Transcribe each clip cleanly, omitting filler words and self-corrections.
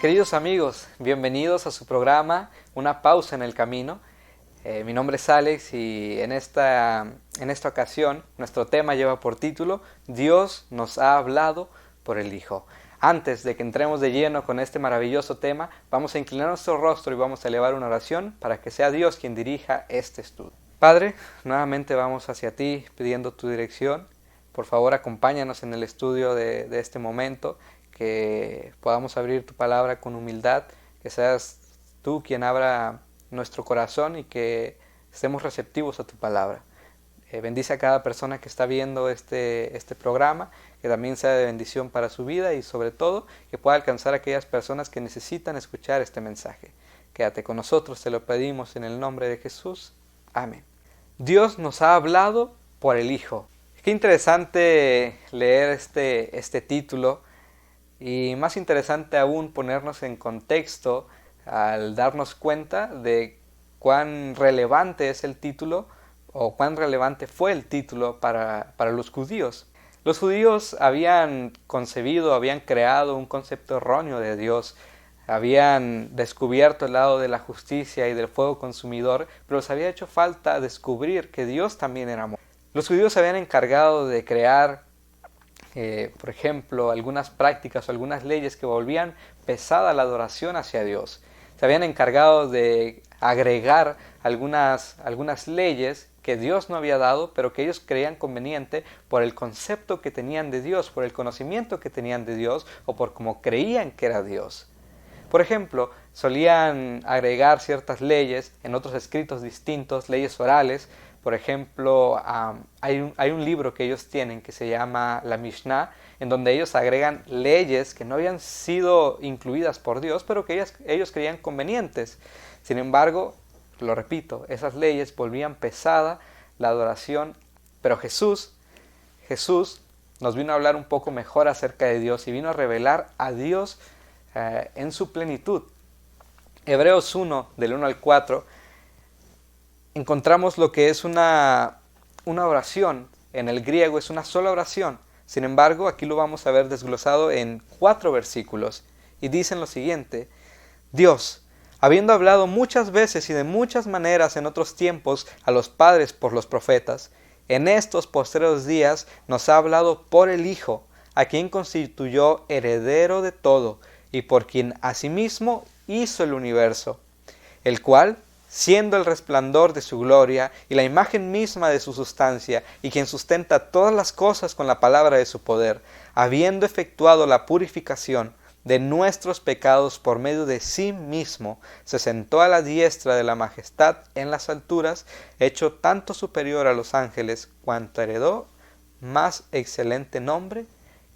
Queridos amigos, bienvenidos a su programa Una pausa en el camino. Mi nombre es Alex y en esta ocasión nuestro tema lleva por título Dios nos ha hablado por el Hijo. Antes de que entremos de lleno con este maravilloso tema, vamos a inclinar nuestro rostro y vamos a elevar una oración para que sea Dios quien dirija este estudio. Padre, nuevamente vamos hacia ti pidiendo tu dirección. Por favor, acompáñanos en el estudio de este momento, que podamos abrir tu palabra con humildad, que seas tú quien abra nuestro corazón y que estemos receptivos a tu palabra. Bendice a cada persona que está viendo este programa, que también sea de bendición para su vida y sobre todo que pueda alcanzar a aquellas personas que necesitan escuchar este mensaje. Quédate con nosotros, te lo pedimos en el nombre de Jesús. Amén. Dios nos ha hablado por el Hijo. Qué interesante leer este título. Y más interesante aún ponernos en contexto al darnos cuenta de cuán relevante es el título o cuán relevante fue el título para los judíos. Los judíos habían concebido, habían creado un concepto erróneo de Dios, habían descubierto el lado de la justicia y del fuego consumidor, pero les había hecho falta descubrir que Dios también era amor. Los judíos se habían encargado de crear por ejemplo, algunas prácticas o algunas leyes que volvían pesada la adoración hacia Dios. Se habían encargado de agregar algunas leyes que Dios no había dado, pero que ellos creían conveniente por el concepto que tenían de Dios, por el conocimiento que tenían de Dios o por cómo creían que era Dios. Por ejemplo, solían agregar ciertas leyes en otros escritos distintos, leyes orales. Por ejemplo, hay un libro que ellos tienen que se llama la Mishnah, en donde ellos agregan leyes que no habían sido incluidas por Dios, pero que ellos creían convenientes. Sin embargo, lo repito, esas leyes volvían pesada la adoración, pero Jesús nos vino a hablar un poco mejor acerca de Dios y vino a revelar a Dios en su plenitud. Hebreos 1, del 1 al 4, encontramos lo que es una oración. En el griego es una sola oración. Sin embargo, aquí lo vamos a ver desglosado en 4 versículos. Y dicen lo siguiente: Dios, habiendo hablado muchas veces y de muchas maneras en otros tiempos a los padres por los profetas, en estos postreros días nos ha hablado por el Hijo, a quien constituyó heredero de todo, y por quien asimismo hizo el universo, el cual, siendo el resplandor de su gloria y la imagen misma de su sustancia, y quien sustenta todas las cosas con la palabra de su poder, habiendo efectuado la purificación de nuestros pecados por medio de sí mismo, se sentó a la diestra de la majestad en las alturas, hecho tanto superior a los ángeles, cuanto heredó más excelente nombre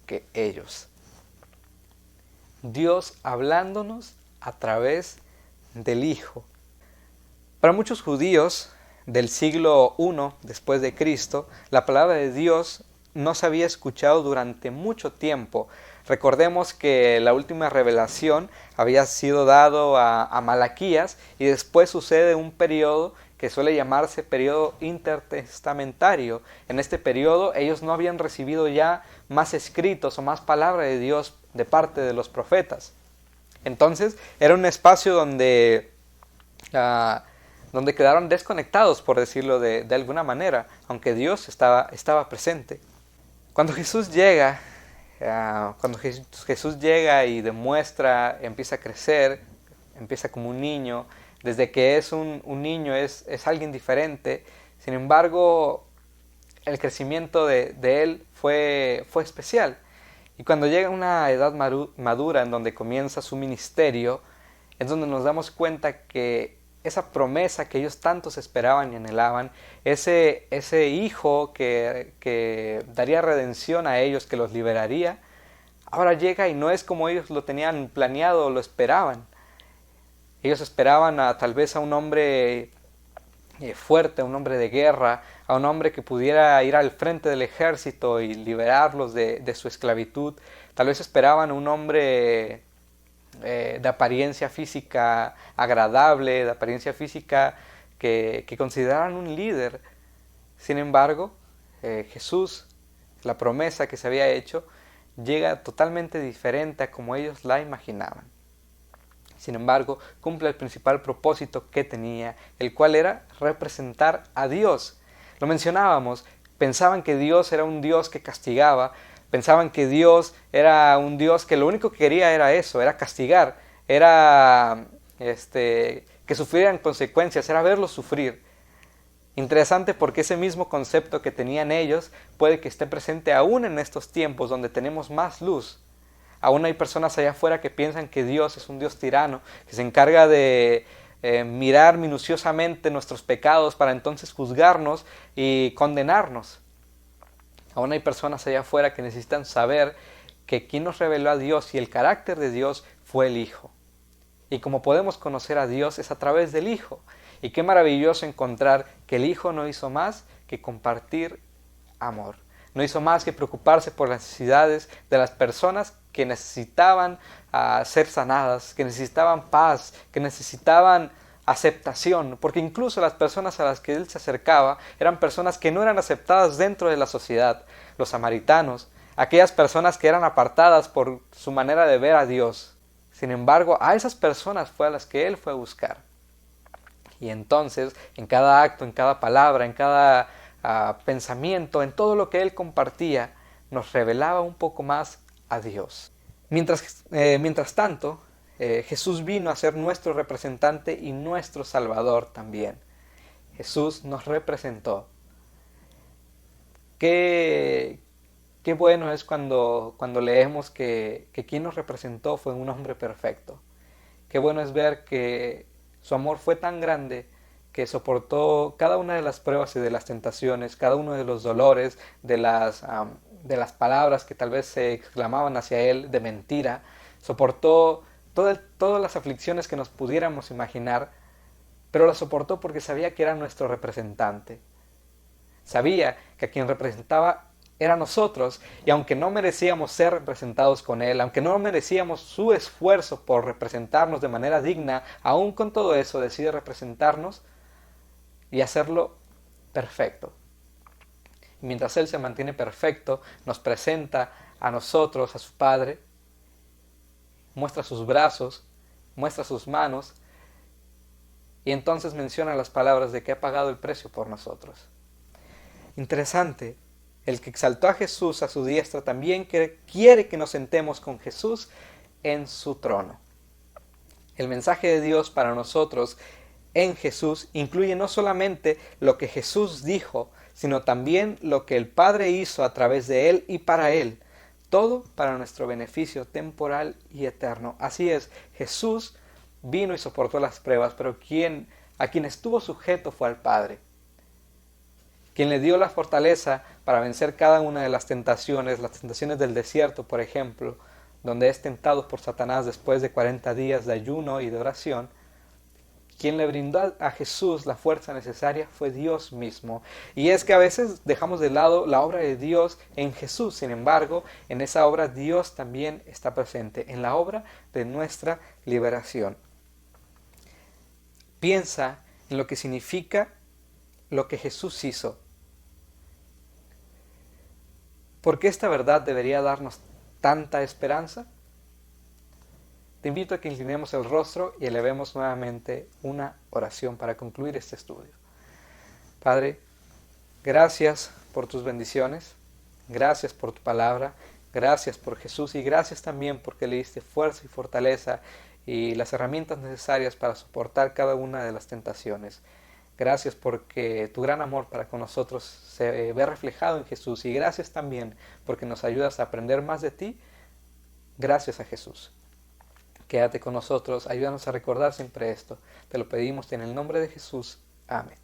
que ellos. Dios hablándonos a través del Hijo. Para muchos judíos del siglo I después de Cristo, la palabra de Dios no se había escuchado durante mucho tiempo. Recordemos que la última revelación había sido dado a Malaquías y después sucede un periodo que suele llamarse periodo intertestamentario. En este periodo ellos no habían recibido ya más escritos o más palabra de Dios de parte de los profetas. Entonces era un espacio donde quedaron desconectados, por decirlo de alguna manera, aunque Dios estaba presente. Cuando Jesús llega y demuestra, empieza a crecer, empieza como un niño, desde que es un niño es alguien diferente. Sin embargo, el crecimiento de él fue especial. Y cuando llega a una edad madura en donde comienza su ministerio, es donde nos damos cuenta que esa promesa que ellos tantos esperaban y anhelaban, ese hijo que daría redención a ellos, que los liberaría, ahora llega y no es como ellos lo tenían planeado o lo esperaban. Ellos esperaban tal vez a un hombre fuerte, a un hombre de guerra, a un hombre que pudiera ir al frente del ejército y liberarlos de su esclavitud. Tal vez esperaban a un hombre de apariencia física agradable, de apariencia física que consideraran un líder. Sin embargo, Jesús, la promesa que se había hecho, llega totalmente diferente a como ellos la imaginaban. Sin embargo, cumple el principal propósito que tenía, el cual era representar a Dios. Lo mencionábamos, pensaban que Dios era un Dios que castigaba, pensaban que Dios era un Dios que lo único que quería era eso, era castigar, era que sufrieran consecuencias, era verlos sufrir. Interesante porque ese mismo concepto que tenían ellos puede que esté presente aún en estos tiempos donde tenemos más luz. Aún hay personas allá afuera que piensan que Dios es un Dios tirano, que se encarga de mirar minuciosamente nuestros pecados para entonces juzgarnos y condenarnos. Aún hay personas allá afuera que necesitan saber que quien nos reveló a Dios y el carácter de Dios fue el Hijo. Y como podemos conocer a Dios es a través del Hijo. Y qué maravilloso encontrar que el Hijo no hizo más que compartir amor. No hizo más que preocuparse por las necesidades de las personas que necesitaban ser sanadas, que necesitaban paz, que necesitaban aceptación, porque incluso las personas a las que él se acercaba eran personas que no eran aceptadas dentro de la sociedad, los samaritanos, aquellas personas que eran apartadas por su manera de ver a Dios. Sin embargo, a esas personas fue a las que él fue a buscar. Y entonces, en cada acto, en cada palabra, en cada pensamiento, en todo lo que él compartía, nos revelaba un poco más a Dios. Mientras tanto, Jesús vino a ser nuestro representante y nuestro Salvador también. Jesús nos representó. Qué bueno es cuando leemos que quien nos representó fue un hombre perfecto. Qué bueno es ver que su amor fue tan grande que soportó cada una de las pruebas y de las tentaciones, cada uno de los dolores, de las palabras que tal vez se exclamaban hacia él de mentira, soportó todas las aflicciones que nos pudiéramos imaginar, pero las soportó porque sabía que era nuestro representante. Sabía que a quien representaba era nosotros, y aunque no merecíamos ser representados con él, aunque no merecíamos su esfuerzo por representarnos de manera digna, aún con todo eso decide representarnos y hacerlo perfecto. Y mientras él se mantiene perfecto, nos presenta a nosotros, a su Padre, muestra sus brazos, muestra sus manos, y entonces menciona las palabras de que ha pagado el precio por nosotros. Interesante, el que exaltó a Jesús a su diestra también quiere que nos sentemos con Jesús en su trono. El mensaje de Dios para nosotros en Jesús incluye no solamente lo que Jesús dijo, sino también lo que el Padre hizo a través de Él y para Él. Todo para nuestro beneficio temporal y eterno. Así es, Jesús vino y soportó las pruebas, pero a quien estuvo sujeto fue al Padre. Quien le dio la fortaleza para vencer cada una de las tentaciones del desierto, por ejemplo, donde es tentado por Satanás después de 40 días de ayuno y de oración. Quien le brindó a Jesús la fuerza necesaria fue Dios mismo. Y es que a veces dejamos de lado la obra de Dios en Jesús. Sin embargo, en esa obra Dios también está presente, en la obra de nuestra liberación. Piensa en lo que significa lo que Jesús hizo. ¿Por qué esta verdad debería darnos tanta esperanza? Te invito a que inclinemos el rostro y elevemos nuevamente una oración para concluir este estudio. Padre, gracias por tus bendiciones, gracias por tu palabra, gracias por Jesús y gracias también porque le diste fuerza y fortaleza y las herramientas necesarias para soportar cada una de las tentaciones. Gracias porque tu gran amor para con nosotros se ve reflejado en Jesús y gracias también porque nos ayudas a aprender más de ti. Gracias a Jesús. Quédate con nosotros, ayúdanos a recordar siempre esto. Te lo pedimos en el nombre de Jesús. Amén.